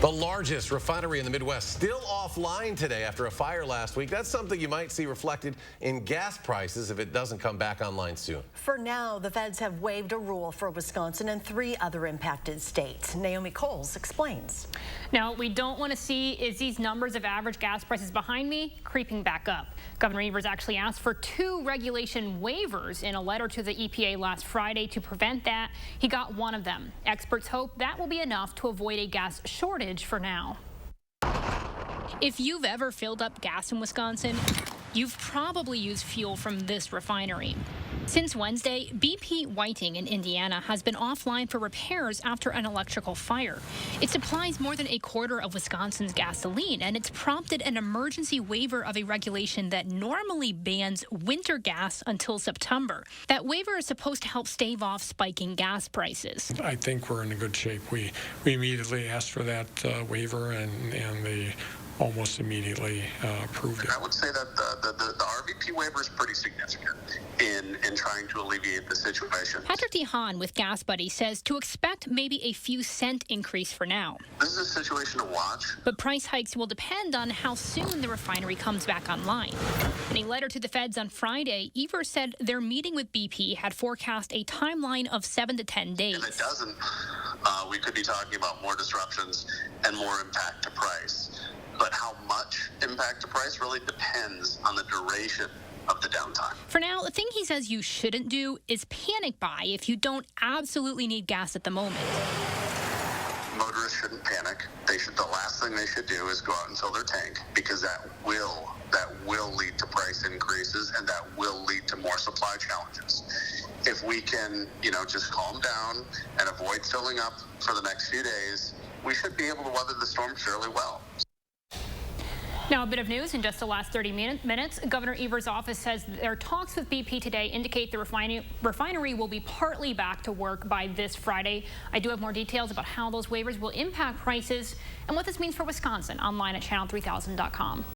The largest refinery in the Midwest still offline today after a fire last week. That's something you might see reflected in gas prices if it doesn't come back online soon. For now, the feds have waived a rule for Wisconsin and 3 other impacted states. Naomi Coles explains. Now, what we don't want to see is these numbers of average gas prices behind me creeping back up. Governor Evers actually asked for 2 regulation waivers in a letter to the EPA last Friday to prevent that. He got one of them. Experts hope that will be enough to avoid a gas shortage for now. If you've ever filled up gas in Wisconsin, you've probably used fuel from this refinery. Since Wednesday, BP Whiting in Indiana has been offline for repairs after an electrical fire. It supplies more than a quarter of Wisconsin's gasoline, and it's prompted an emergency waiver of a regulation that normally bans winter gas until September. That waiver is supposed to help stave off spiking gas prices. I think we're in a good shape. We immediately asked for that waiver, and they almost immediately approved it. I would say that the RVP waiver is pretty significant in trying to alleviate the situation. Patrick DeHaan with Gas Buddy says to expect maybe a few cent increase for now. This is a situation to watch. But price hikes will depend on how soon the refinery comes back online. In a letter to the feds on Friday, Evers said their meeting with BP had forecast a timeline of 7 to 10 days. If it doesn't, we could be talking about more disruptions and more impact to price. But how much impact to price really depends on the duration of the downtime. For now, the thing he says you shouldn't do is panic buy if you don't absolutely need gas at the moment. Motorists shouldn't panic. The last thing they should do is go out and fill their tank, because that will lead to price increases, and that will lead to more supply challenges. If we can, just calm down and avoid filling up for the next few days, we should be able to weather the storm fairly well. Now, a bit of news in just the last 30 minutes. Governor Evers' office says their talks with BP today indicate the refinery will be partly back to work by this Friday. I do have more details about how those waivers will impact prices and what this means for Wisconsin online at channel3000.com.